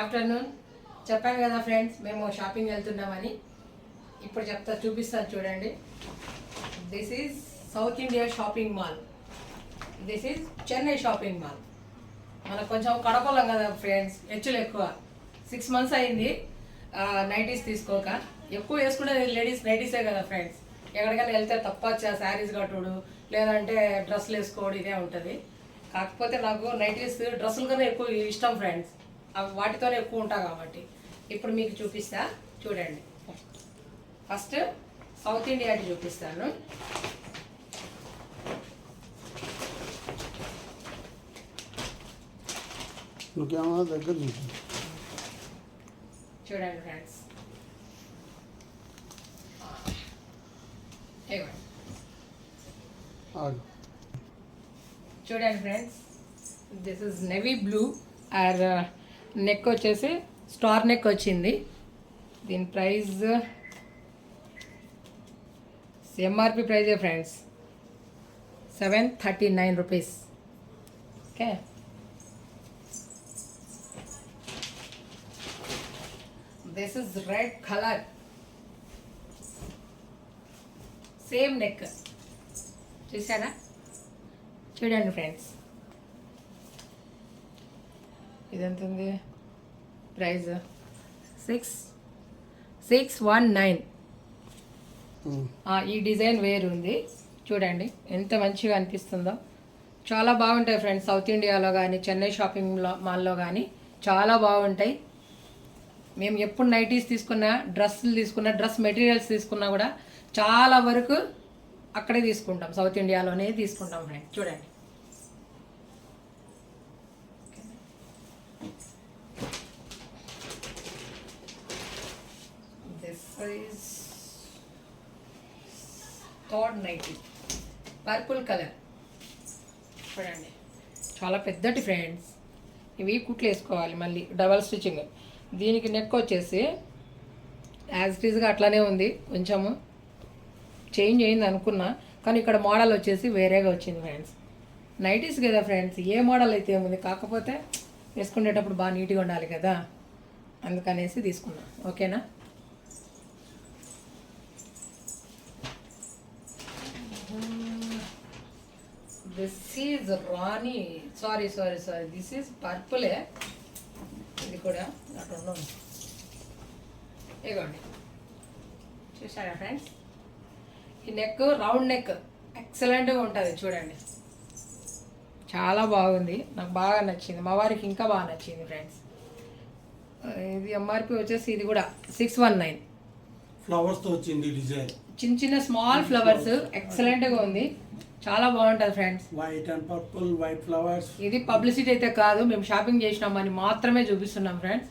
Afternoon. చెప్పాను కదా friends, మేము షాపింగ్ వెళ్తున్నామని. ఇప్పుడు చూపిస్తాను చూడండి. This is south India shopping mall. This is Chennai shopping mall. మనకు కొంచెం కడపలం కదా ఫ్రెండ్స్, హెచ్చులు ఎక్కువ. 6 months అయింది నైటీస్ తీసుకోక. ఎక్కువ వేసుకునేది లేడీస్ నైటీసే కదా ఫ్రెండ్స్. ఎక్కడికైనా వెళ్తే తప్ప శారీస్ కట్టుడు, లేదంటే డ్రెస్సులు వేసుకోవడం ఇదే ఉంటుంది. కాకపోతే నాకు నైటీస్ డ్రెస్సుల కన్నా ఎక్కువ ఇష్టం ఫ్రెండ్స్. అవి వాటితోనే ఎక్కువ ఉంటా కాబట్టి ఇప్పుడు మీకు చూపిస్తా చూడండి. ఫస్ట్ సౌత్ ఇండియాకి చూపిస్తాను. చూడండి ఫ్రెండ్స్, చూడండి friends, this is navy blue. R neck వచ్చేసి స్టార్ నెక్ వచ్చింది. దీని ప్రైస్ ఎంఆర్పి ప్రైజే friends, 739 rupees. Okay, this is red colour, same neck. చూసారా? చూడండి ఫ్రెండ్స్, ఇదెంత ఉంది ప్రైస్? 619. ఈ డిజైన్ వేరు ఉంది. చూడండి ఎంత మంచిగా అనిపిస్తుందో. చాలా బాగుంటాయి ఫ్రెండ్స్. సౌత్ ఇండియాలో కానీ చెన్నై షాపింగ్ మాల్లో కానీ చాలా బాగుంటాయి. మేము ఎప్పుడు నైటీస్ తీసుకున్నా, డ్రెస్సులు తీసుకున్నా, డ్రెస్ మెటీరియల్స్ తీసుకున్నా కూడా చాలా వరకు అక్కడే తీసుకుంటాం, సౌత్ ఇండియాలోనే తీసుకుంటాం ఫ్రెండ్స్. చూడండి, this is third nighty, purple colour. చూడండి, చాలా పెద్దటి ఫ్రెండ్స్. ఇవి కుట్లు వేసుకోవాలి, మళ్ళీ డబల్ స్టిచ్చింగ్. దీనికి నెక్ వచ్చేసి యాజ్ ఇట్ ఈజ్గా అట్లానే ఉంది, కొంచెము చేంజ్ అయింది అనుకున్నా, కానీ ఇక్కడ మోడల్ వచ్చేసి వేరేగా వచ్చింది ఫ్రెండ్స్. నైటీస్ కదా ఫ్రెండ్స్, ఏ మోడల్ అయితే ఏముంది, కాకపోతే వేసుకునేటప్పుడు బాగా నీట్గా ఉండాలి కదా, అందుకనేసి తీసుకున్నా. ఓకేనా? దిస్ ఈజ్ రాణి, సారీ, దిస్ ఈజ్ పర్పులే. ఇది కూడా అటు ఇగోండి, చూసారా ఫ్రెండ్స్? ఈ నెక్ రౌండ్ నెక్ ఎక్సలెంట్గా ఉంటుంది. చూడండి, చాలా బాగుంది, నాకు బాగా నచ్చింది. మా వారికి ఇంకా బాగా నచ్చింది ఫ్రెండ్స్. ఇది ఎంఆర్పి వచ్చేసి ఇది కూడా 619. ఫ్లవర్స్తో వచ్చింది డిజైన్, చిన్న చిన్న స్మాల్ ఫ్లవర్స్, ఎక్సలెంట్గా ఉంది, చాలా బాగుంటుంది friends. White and purple, white flowers. ఇది పబ్లిసిటీ అయితే కాదు, మేము షాపింగ్ చేసినామని మాత్రమే చూపిస్తున్నాం ఫ్రెండ్స్.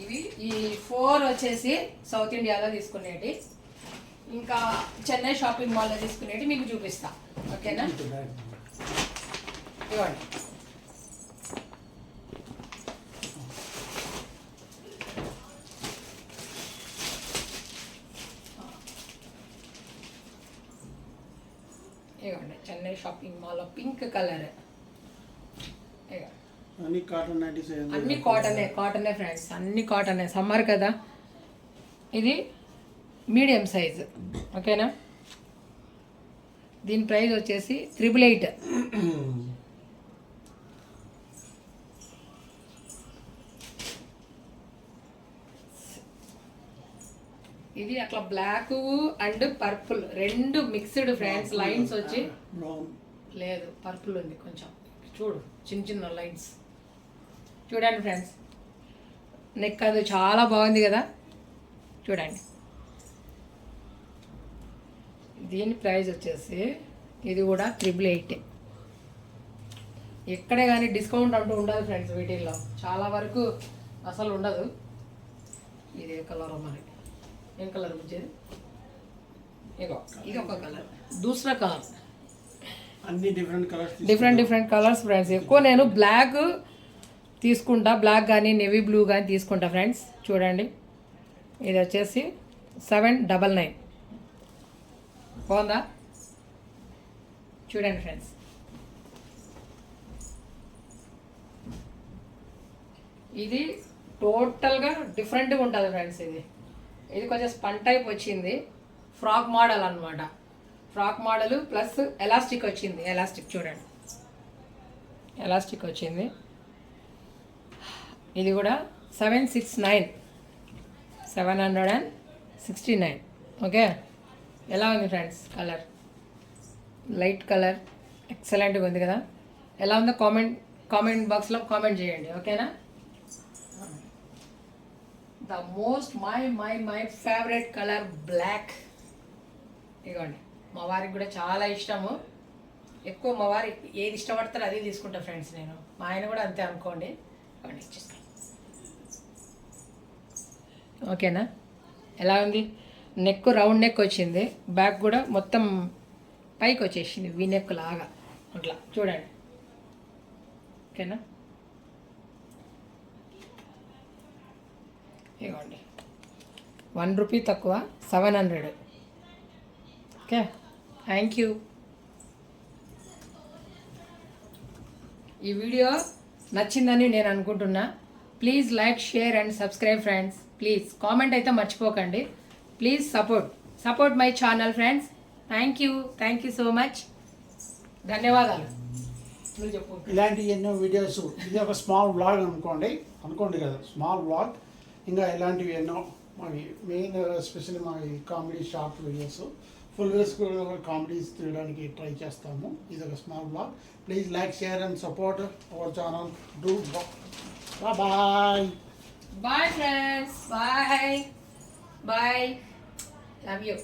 ఇవి ఈ 4 వచ్చేసి సౌత్ ఇండియాలో తీసుకునేటి, ఇంకా చెన్నై షాపింగ్ మాల్లో తీసుకునేటి మీకు చూపిస్తా. ఓకేనా? ఇవ్వండి. ఇవ్వండి, చెన్నై షాపింగ్ మాల్లో పింక్ కలర్. అన్ని కాటన్ నైటీస్, అన్ని కాటనే ఫ్రెండ్స్, అన్ని కాటనే. సమ్మర్ కదా. ఇది మీడియం సైజ్. ఓకేనా? దీని ప్రైస్ వచ్చేసి 888. ఇది అట్లా బ్లాక్ అండ్ పర్పుల్ రెండు మిక్స్డ్ ఫ్రెండ్స్. లైన్స్ వచ్చి లేదు, పర్పుల్ ఉంది కొంచెం. చూడు, చిన్న చిన్న లైన్స్. చూడండి ఫ్రెండ్స్, నెక్ అది చాలా బాగుంది కదా. చూడండి, దీని ప్రైస్ వచ్చేసి ఇది కూడా 888. ఎక్కడే కానీ డిస్కౌంట్ అంటూ ఉండదు ఫ్రెండ్స్ వీటిల్లో, చాలా వరకు అసలు ఉండదు. ఇది ఏ కలర్ మరి? ఏం కలర్ వచ్చేది? ఇగో ఇది ఒక కలర్, దూసరా కలర్. అన్ని డిఫరెంట్ కలర్స్ ఫ్రెండ్స్. ఎక్కువ నేను బ్లాక్ తీసుకుంటా, బ్లాక్ కానీ నేవీ బ్లూ కానీ తీసుకుంటా ఫ్రెండ్స్. చూడండి, ఇది వచ్చేసి 799. బాగుందా? చూడండి ఫ్రెండ్స్, ఇది టోటల్గా డిఫరెంట్గా ఉంటుంది ఫ్రెండ్స్. ఇది కొంచెం స్పన్ టైప్ వచ్చింది, ఫ్రాక్ మోడల్ అన్నమాట. ఫ్రాక్ మోడల్ ప్లస్ ఎలాస్టిక్ వచ్చింది. ఎలాస్టిక్ చూడండి, ఎలాస్టిక్ వచ్చింది. ఇది కూడా 769 ఓకే. ఎలా ఉంది ఫ్రెండ్స్? కలర్ లైట్ కలర్ ఎక్సలెంట్గా ఉంది కదా. ఎలా ఉందో కామెంట్ బాక్స్లో కామెంట్ చేయండి, ఓకేనా. The most my favourite colour black. ఇదిగోండి, మా వారికి కూడా చాలా ఇష్టము. ఎక్కువ మా వారు ఏది ఇష్టపడతారో అది తీసుకుంటా ఫ్రెండ్స్ నేను. మా ఆయన కూడా అంతే అనుకోండి. ఇవ్వండి, ఇచ్చేస్తాను. ఓకేనా. ఎలా ఉంది? నెక్ రౌండ్ నెక్ వచ్చింది, బ్యాక్ కూడా మొత్తం పైకి వచ్చేసింది వీ నెక్ లాగా అట్లా చూడండి, ఓకేనా. ఇవ్వండి, 1 రూపీ తక్కువ, 700. Okay, thank you. ఈ వీడియో నచ్చిందని నేను అనుకుంటున్నా. Please like, share and subscribe friends. Please comment అయితే మర్చిపోకండి. Please support my channel friends. Thank you so much. ధన్యవాదాలు. నువ్వు చెప్పు. ఇలాంటి ఎన్నో వీడియోస్, ఇది ఒక స్మాల్ వ్లాగ్ అనుకోండి కదా, స్మాల్ వ్లాగ్. ఇంకా ఇలాంటివి ఎన్నో మావి మెయిన్ ఎస్పెషల్లీ మా comedy short videos, full videos కూడా కామెడీస్ తీయడానికి ట్రై చేస్తాము. ఇది ఒక small vlog. Please like, share and support our channel. Do bye. Bye friends. Bye. Love you.